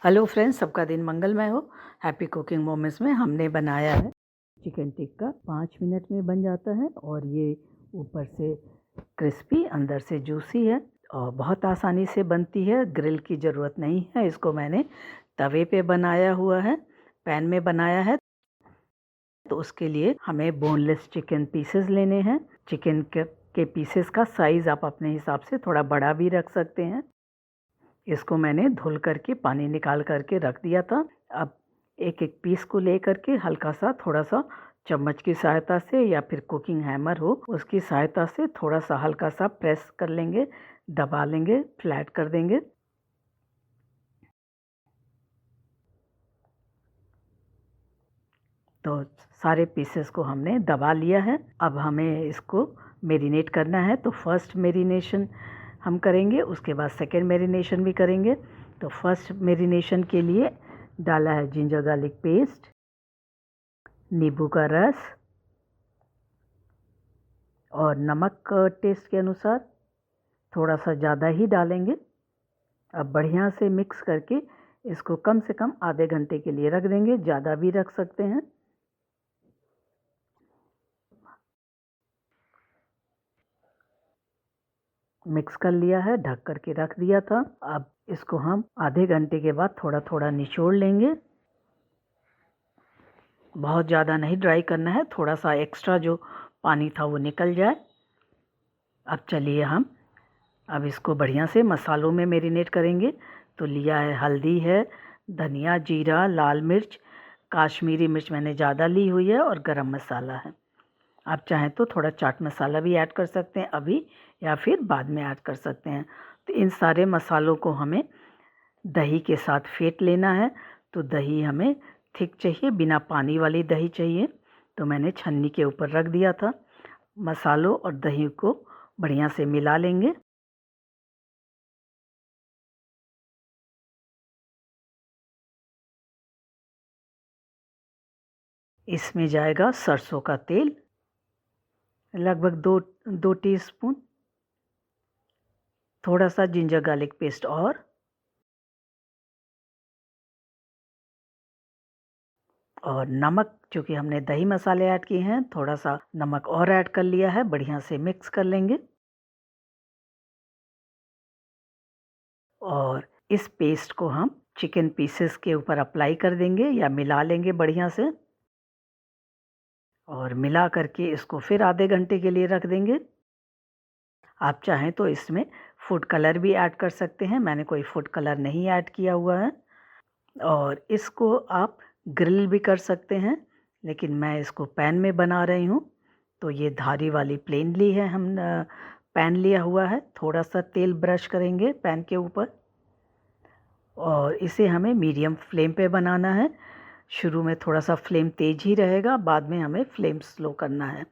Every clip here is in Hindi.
हेलो फ्रेंड्स, सबका दिन मंगलमय हो। हैप्पी कुकिंग मोमेंट्स में हमने बनाया है चिकन टिक्का। 5 मिनट में बन जाता है और ये ऊपर से क्रिस्पी, अंदर से जूसी है और बहुत आसानी से बनती है। ग्रिल की ज़रूरत नहीं है। इसको मैंने तवे पे बनाया हुआ है, पैन में बनाया है। तो उसके लिए हमें बोनलेस चिकन पीसेस लेने हैं। चिकन के पीसेस का साइज़ आप अपने हिसाब से थोड़ा बड़ा भी रख सकते हैं। इसको मैंने धुल करके पानी निकाल करके रख दिया था। अब एक एक पीस को ले करके हल्का सा थोड़ा सा चम्मच की सहायता से या फिर कुकिंग हैमर हो उसकी सहायता से थोड़ा सा हल्का सा प्रेस कर लेंगे, दबा लेंगे, फ्लैट कर देंगे। तो सारे पीसेस को हमने दबा लिया है। अब हमें इसको मैरिनेट करना है। तो फर्स्ट मैरिनेशन हम करेंगे, उसके बाद सेकेंड मैरिनेशन भी करेंगे। तो फर्स्ट मैरिनेशन के लिए डाला है जिंजर गार्लिक पेस्ट, नींबू का रस और नमक टेस्ट के अनुसार, थोड़ा सा ज़्यादा ही डालेंगे। अब बढ़िया से मिक्स करके इसको कम से कम आधे घंटे के लिए रख देंगे, ज़्यादा भी रख सकते हैं। मिक्स कर लिया है, ढक करके रख दिया था। अब इसको हम आधे घंटे के बाद थोड़ा थोड़ा निचोड़ लेंगे। बहुत ज़्यादा नहीं ड्राई करना है, थोड़ा सा एक्स्ट्रा जो पानी था वो निकल जाए। अब चलिए हम अब इसको बढ़िया से मसालों में मैरिनेट करेंगे। तो लिया है हल्दी है, धनिया, जीरा, लाल मिर्च, काश्मीरी मिर्च मैंने ज़्यादा ली हुई है और गरम मसाला है। आप चाहें तो थोड़ा चाट मसाला भी ऐड कर सकते हैं अभी, या फिर बाद में ऐड कर सकते हैं। तो इन सारे मसालों को हमें दही के साथ फेंट लेना है। तो दही हमें थिक चाहिए, बिना पानी वाली दही चाहिए। तो मैंने छन्नी के ऊपर रख दिया था। मसालों और दही को बढ़िया से मिला लेंगे। इसमें जाएगा सरसों का तेल, लगभग दो टीस्पून, थोड़ा सा जिंजर गार्लिक पेस्ट और नमक। चूँकि हमने दही मसाले ऐड किए हैं, थोड़ा सा नमक और ऐड कर लिया है। बढ़िया से मिक्स कर लेंगे और इस पेस्ट को हम चिकन पीसेस के ऊपर अप्लाई कर देंगे या मिला लेंगे बढ़िया से। और मिला करके इसको फिर आधे घंटे के लिए रख देंगे। आप चाहें तो इसमें फूड कलर भी ऐड कर सकते हैं। मैंने कोई फूड कलर नहीं ऐड किया हुआ है। और इसको आप ग्रिल भी कर सकते हैं, लेकिन मैं इसको पैन में बना रही हूँ। तो ये धारी वाली प्लेन ली है, हम पैन लिया हुआ है। थोड़ा सा तेल ब्रश करेंगे पैन के ऊपर और इसे हमें मीडियम फ्लेम पे बनाना है। शुरू में थोड़ा सा फ्लेम तेज़ ही रहेगा, बाद में हमें फ्लेम स्लो करना है।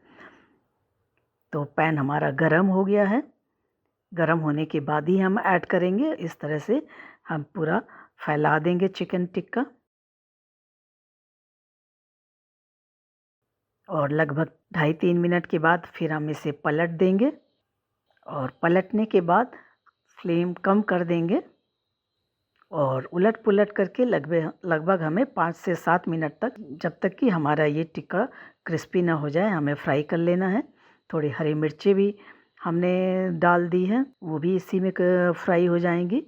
तो पैन हमारा गरम हो गया है। गरम होने के बाद ही हम ऐड करेंगे। इस तरह से हम पूरा फैला देंगे चिकन टिक्का और लगभग 2.5-3 मिनट के बाद फिर हम इसे पलट देंगे और पलटने के बाद फ्लेम कम कर देंगे और उलट पुलट करके लगभग हमें 5 से 7 मिनट तक, जब तक कि हमारा ये टिक्का क्रिस्पी ना हो जाए, हमें फ्राई कर लेना है। थोड़ी हरी मिर्चें भी हमने डाल दी हैं, वो भी इसी में फ्राई हो जाएंगी।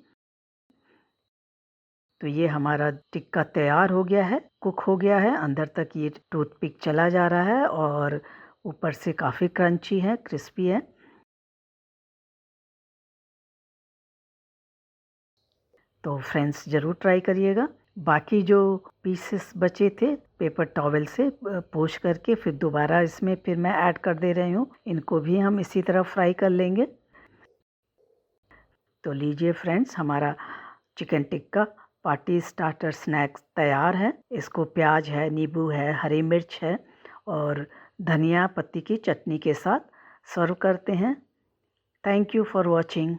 तो ये हमारा टिक्का तैयार हो गया है, कुक हो गया है। अंदर तक ये टूथपिक चला जा रहा है और ऊपर से काफ़ी क्रंची है, क्रिस्पी है। तो फ्रेंड्स ज़रूर ट्राई करिएगा। बाकी जो पीसेस बचे थे पेपर टॉवल से पोंछ करके फिर दोबारा इसमें फिर मैं ऐड कर दे रही हूँ। इनको भी हम इसी तरह फ्राई कर लेंगे। तो लीजिए फ्रेंड्स, हमारा chicken tikka party starter snacks तैयार है। इसको प्याज है, नींबू है, हरी मिर्च है और धनिया पत्ती की चटनी के साथ सर्व करते हैं। Thank you for watching.